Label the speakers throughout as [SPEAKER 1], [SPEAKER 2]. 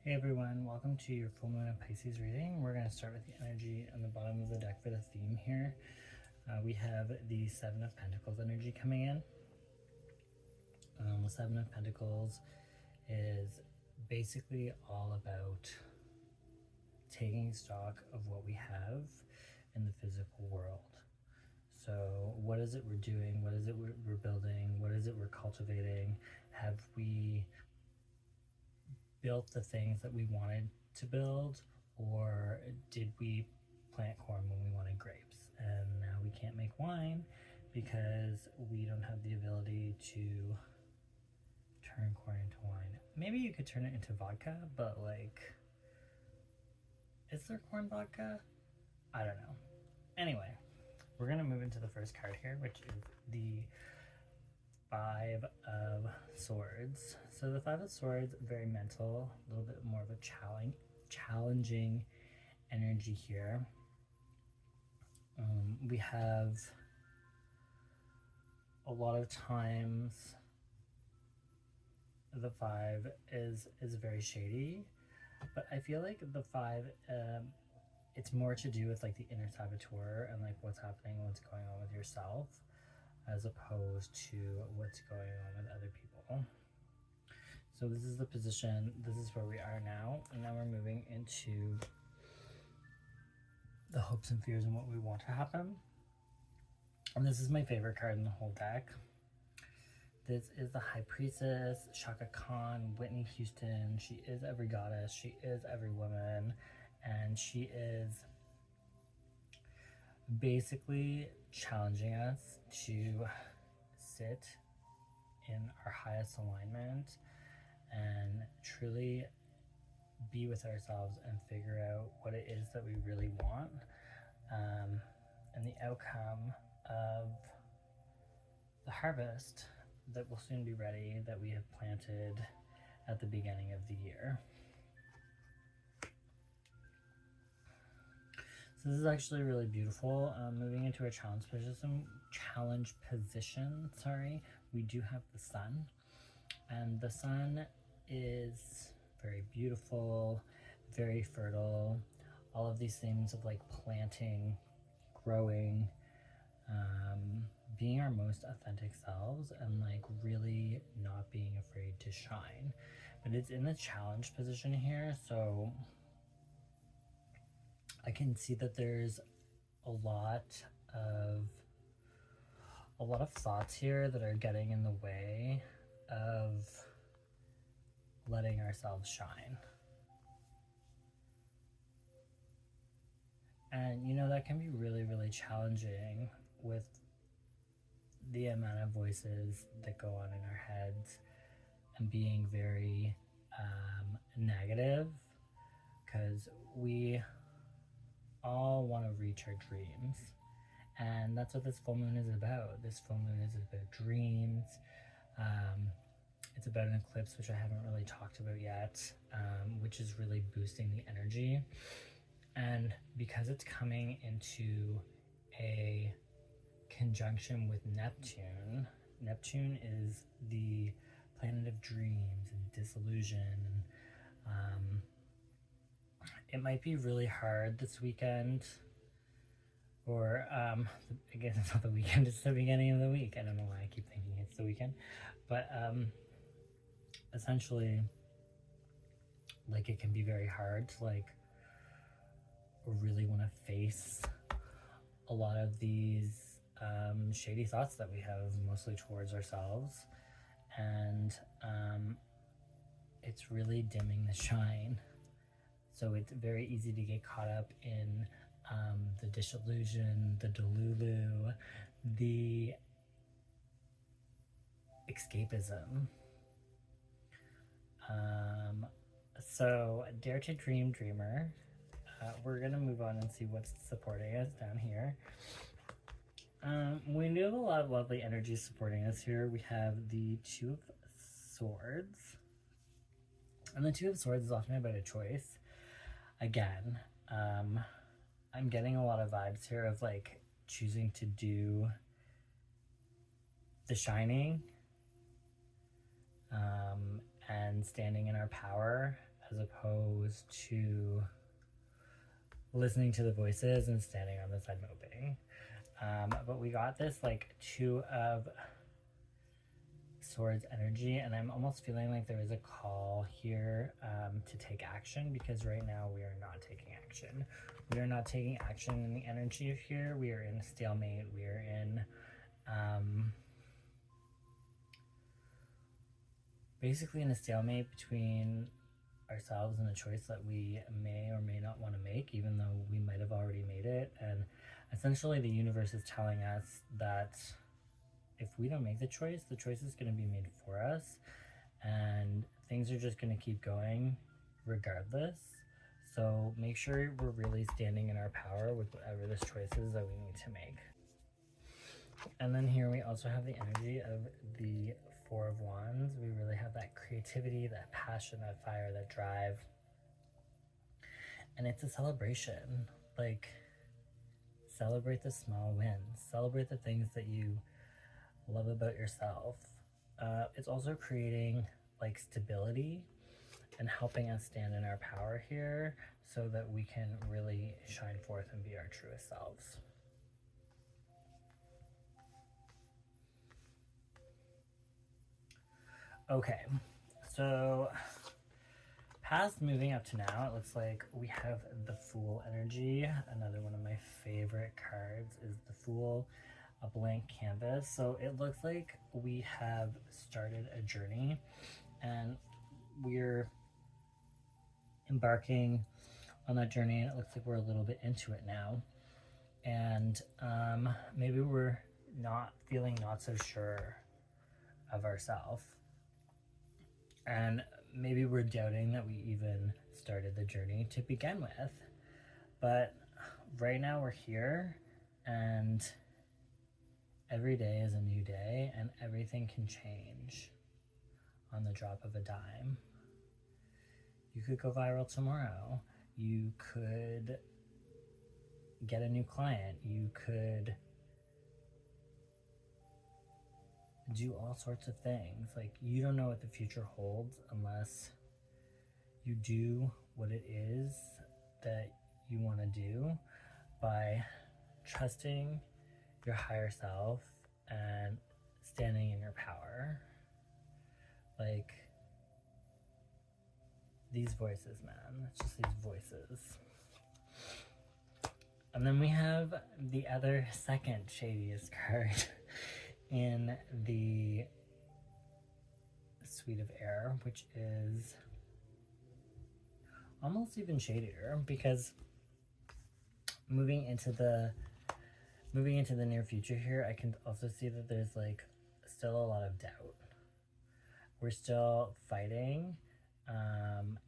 [SPEAKER 1] Hey everyone, welcome to your full moon of Pisces reading. We're going to start with the energy on the bottom of the deck for the theme here. We have the Seven of Pentacles energy coming in. The Seven of Pentacles is basically all about taking stock of what we have in the physical world. So what is it we're doing? What is it we're building? What is it we're cultivating? Have we built the things that we wanted to build, or did we plant corn when we wanted grapes and now we can't make wine because we don't have the ability to turn corn into wine? Maybe you could turn it into vodka, but like, is there corn vodka? I don't know. Anyway, we're gonna move into the first card here, which is the Five of Swords. So the Five of Swords, very mental, a little bit more of a challenging energy here. We have a lot of times the Five is very shady, but I feel like the Five, it's more to do with like the inner saboteur and like what's happening, what's going on with yourself, as opposed to what's going on with other people. So this is the position, this is where we are now, and now we're moving into the hopes and fears and what we want to happen. And this is my favorite card in the whole deck. This is the High Priestess, Shaka Khan, Whitney Houston. She is every goddess, she is every woman, and she is basically challenging us to sit in our highest alignment and truly be with ourselves and figure out what it is that we really want, and the outcome of the harvest that will soon be ready, that we have planted at the beginning of the year. So this is actually really beautiful. Moving into a challenge position, we do have the sun, and the sun is very beautiful, very fertile. All of these things of like planting, growing, being our most authentic selves, and like really not being afraid to shine. But it's in the challenge position here, so I can see that there's a lot of thoughts here that are getting in the way of letting ourselves shine. And you know, that can be really, really challenging with the amount of voices that go on in our heads and being very negative, because we all want to reach our dreams, and that's what this full moon is about. This full moon is about dreams. It's about an eclipse, which I haven't really talked about yet, which is really boosting the energy. And because it's coming into a conjunction with Neptune, Neptune is the planet of dreams and disillusion, and it might be really hard this weekend, or again, it's not the weekend, it's the beginning of the week. I don't know why I keep thinking it's the weekend, but essentially, like, it can be very hard to like really want to face a lot of these shady thoughts that we have, mostly towards ourselves, and it's really dimming the shine. So it's very easy to get caught up in the disillusion, the delulu, the escapism. So Dare to Dream, Dreamer. We're going to move on and see what's supporting us down here. We do have a lot of lovely energy supporting us here. We have the Two of Swords. And the Two of Swords is often about a choice. Again, I'm getting a lot of vibes here of like choosing to do the shining, and standing in our power, as opposed to listening to the voices and standing on the side moping. But we got this like Two of Swords energy, and I'm almost feeling like there is a call here to take action, because right now we are not taking action. We are not taking action in the energy of here. We are in a stalemate. We are in basically in a stalemate between ourselves and a choice that we may or may not want to make, even though we might have already made it. And essentially the universe is telling us that if we don't make the choice is going to be made for us, and things are just going to keep going regardless. So make sure we're really standing in our power with whatever this choice is that we need to make. And then here we also have the energy of the Four of Wands. We really have that creativity, that passion, that fire, that drive. And it's a celebration. Like, celebrate the small wins. Celebrate the things that you love about yourself. It's also creating like stability and helping us stand in our power here so that we can really shine forth and be our truest selves. Okay, so past moving up to now, it looks like we have the Fool energy. Another one of my favorite cards is the Fool, a blank canvas. So it looks like we have started a journey and we're embarking on that journey, and it looks like we're a little bit into it now. And maybe we're not so sure of ourselves. And maybe we're doubting that we even started the journey to begin with. But right now we're here, and every day is a new day, and everything can change on the drop of a dime. You could go viral tomorrow. You could get a new client. You could do all sorts of things. Like, you don't know what the future holds unless you do what it is that you want to do by trusting your higher self and standing in your power. Like, these voices, man. It's just these voices. And then we have the other second shadiest card in the Suite of Air, which is almost even shadier, because moving into the near future here, I can also see that there's like still a lot of doubt. We're still fighting,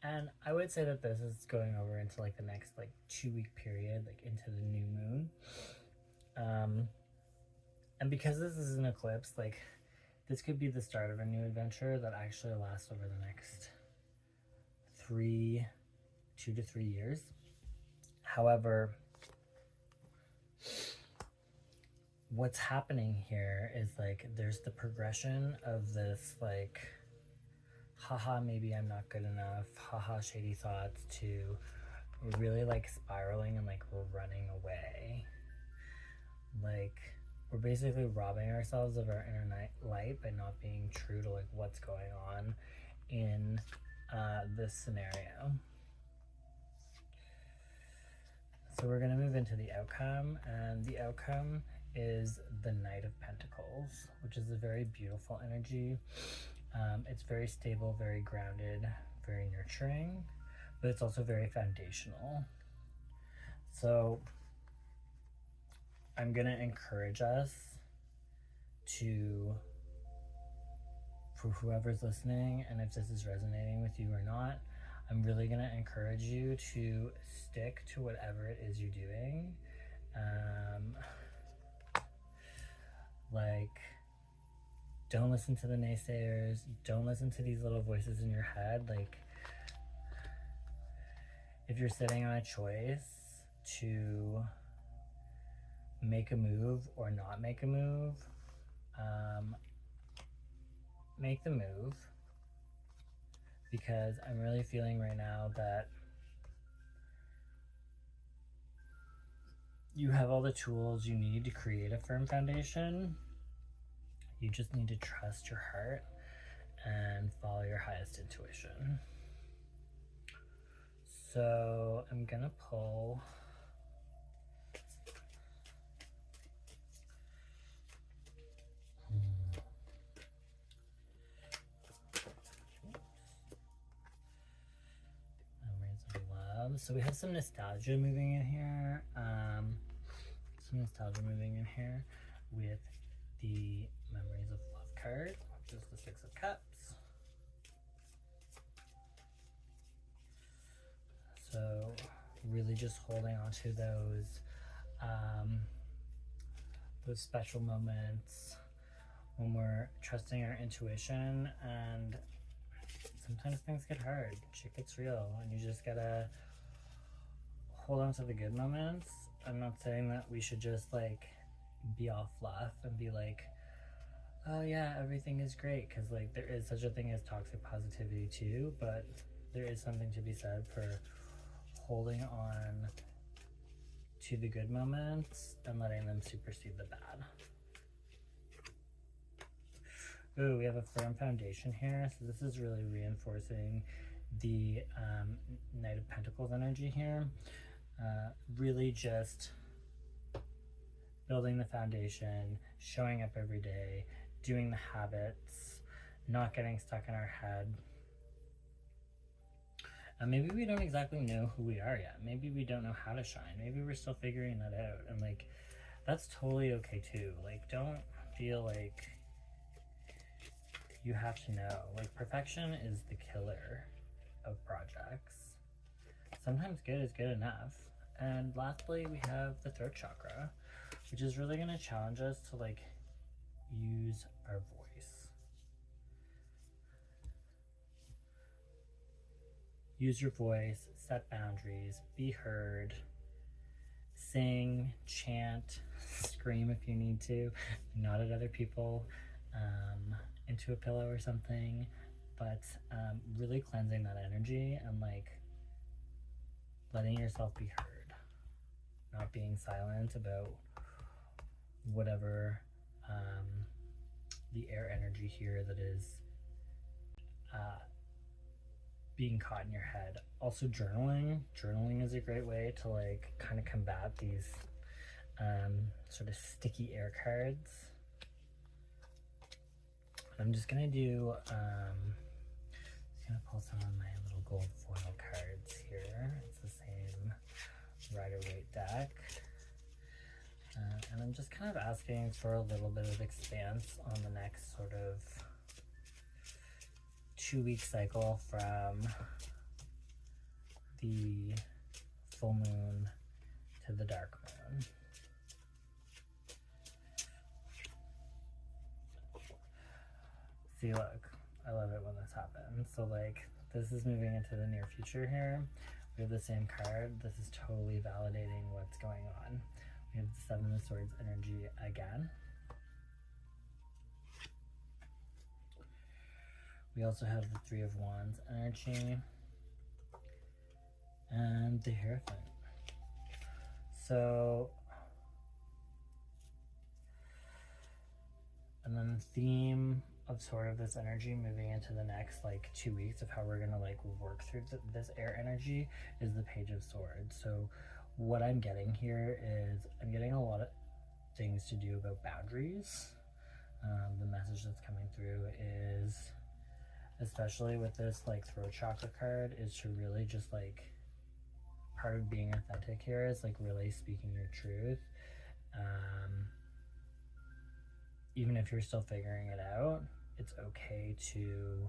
[SPEAKER 1] and I would say that this is going over into like the next like 2-week period, like into the new moon. And because this is an eclipse, like, this could be the start of a new adventure that actually lasts over the next 2 to 3 years. Hahowever, what's happening here is like there's the progression of this like, haha, maybe I'm not good enough, haha, shady thoughts, to really like spiraling and like running away. Like, we're basically robbing ourselves of our inner light by not being true to like what's going on in this scenario. So we're going to move into the outcome, and the outcome is the Knight of Pentacles, which is a very beautiful energy. It's very stable, very grounded, very nurturing, but it's also very foundational. So I'm going to encourage us to, for whoever's listening, and if this is resonating with you or not, I'm really going to encourage you to stick to whatever it is you're doing. Like, don't listen to the naysayers. Don't listen to these little voices in your head. Like, if you're sitting on a choice to make a move or not make a move, make the move, because I'm really feeling right now that you have all the tools you need to create a firm foundation. You just need to trust your heart and follow your highest intuition. So I'm gonna pull memories of love. So we have some nostalgia moving in here. With the memories of love card, which is the Six of Cups. So really just holding on to those special moments when we're trusting our intuition, and sometimes things get hard, shit gets real, and you just gotta hold on to the good moments. I'm not saying that we should just like be all fluff and be like, oh yeah, everything is great, because like there is such a thing as toxic positivity too, but there is something to be said for holding on to the good moments and letting them supersede the bad. Ooh, we have a firm foundation here, so this is really reinforcing the Knight of Pentacles energy here. Really just building the foundation, showing up every day, doing the habits, not getting stuck in our head. And maybe we don't exactly know who we are yet. Maybe we don't know how to shine. Maybe we're still figuring that out. And like, that's totally okay too. Like, don't feel like you have to know. Like, perfection is the killer of projects. Sometimes good is good enough. And lastly, we have the throat chakra, which is really going to challenge us to like use our voice. Use your voice, set boundaries, be heard, sing, chant, scream if you need to, nod at other people, into a pillow or something, but really cleansing that energy and like letting yourself be heard, not being silent about whatever the air energy here that is being caught in your head. Also journaling is a great way to like kind of combat these sort of sticky air cards. I'm just gonna pull some of my little gold foil cards here. It's the same Rider-Waite deck. And I'm just kind of asking for a little bit of expanse on the next sort of 2-week cycle from the full moon to the dark moon. See, look, I love it when this happens. So like, this is moving into the near future here. We have the same card. This is totally validating what's going on. We have the Seven of Swords energy again. We also have the Three of Wands energy and the Hierophant. So, and then the theme of sort of this energy moving into the next like 2 weeks of how we're gonna like work through this air energy is the Page of Swords. So what I'm getting here is I'm getting a lot of things to do about boundaries. The message that's coming through is, especially with this like throat chakra card, is to really just like, part of being authentic here is like really speaking your truth. Even if you're still figuring it out, it's okay to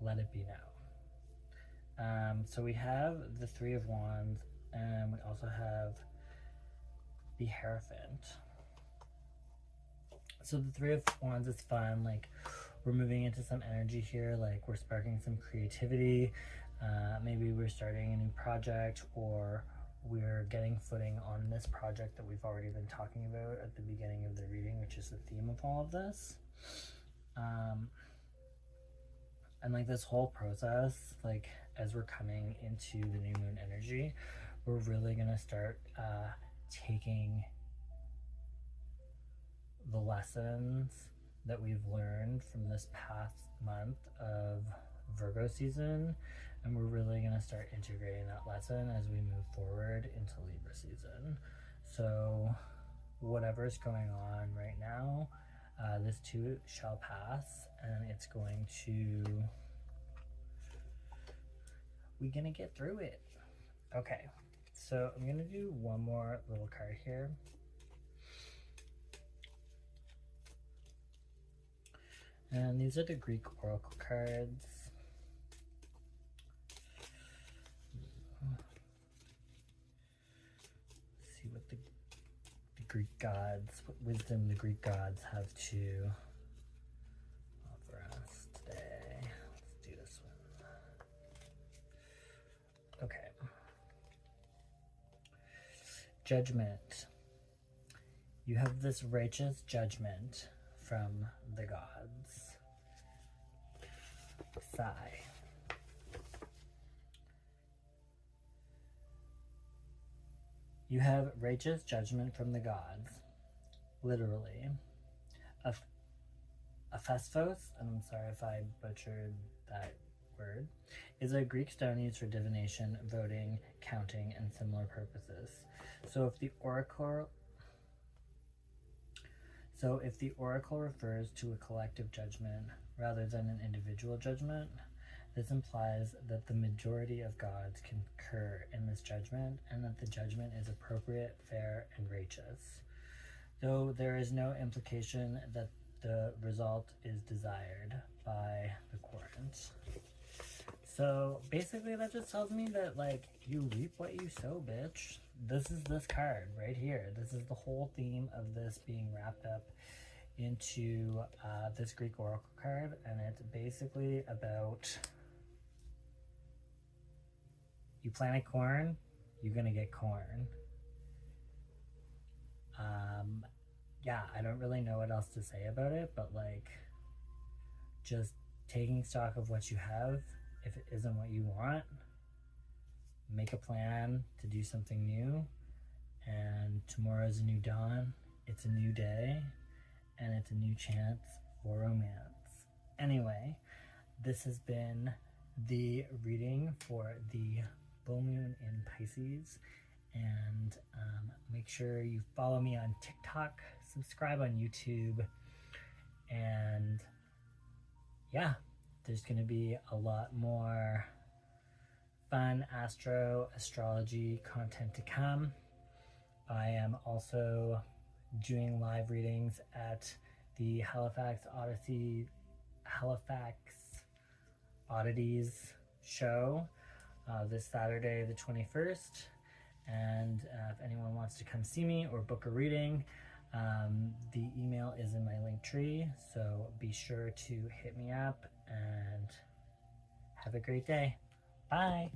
[SPEAKER 1] let it be known. So we have the Three of Wands, and we also have the Hierophant. So the Three of Wands is fun, like we're moving into some energy here, like we're sparking some creativity. Maybe we're starting a new project, or we're getting footing on this project that we've already been talking about at the beginning of the reading, which is the theme of all of this. And like this whole process, like as we're coming into the new moon energy, we're really going to start taking the lessons that we've learned from this past month of Virgo season, and we're really going to start integrating that lesson as we move forward into Libra season. So whatever's going on right now, this too shall pass, and it's going to, we're gonna get through it. Okay, so I'm gonna do one more little card here. And these are the Greek oracle cards. Let's see what the Greek gods, what wisdom the Greek gods have to offer us today. Let's do this one. Okay. Judgment. You have this righteous judgment from the gods. Sigh. You have righteous judgment from the gods, literally. Aphesphos, and I'm sorry if I butchered that word, is a Greek stone used for divination, voting, counting, and similar purposes. So if the oracle refers to a collective judgment rather than an individual judgment, this implies that the majority of gods concur in this judgment and that the judgment is appropriate, fair, and righteous, though there is no implication that the result is desired by the court. So basically that just tells me that, like, you reap what you sow, bitch. This is this card right here. This is the whole theme of this being wrapped up into this Greek oracle card, and it's basically about, you planted corn, you're gonna get corn. Yeah, I don't really know what else to say about it, but like, just taking stock of what you have. If it isn't what you want, make a plan to do something new, and tomorrow's a new dawn. It's a new day, and it's a new chance for romance. Anyway, this has been the reading for the full moon in Pisces, and make sure you follow me on TikTok, subscribe on YouTube, and yeah, there's going to be a lot more fun astrology content to come. I am also doing live readings at the Halifax Oddities show this Saturday the 21st, and if anyone wants to come see me or book a reading, the email is in my link tree, so be sure to hit me up, and have a great day. Bye.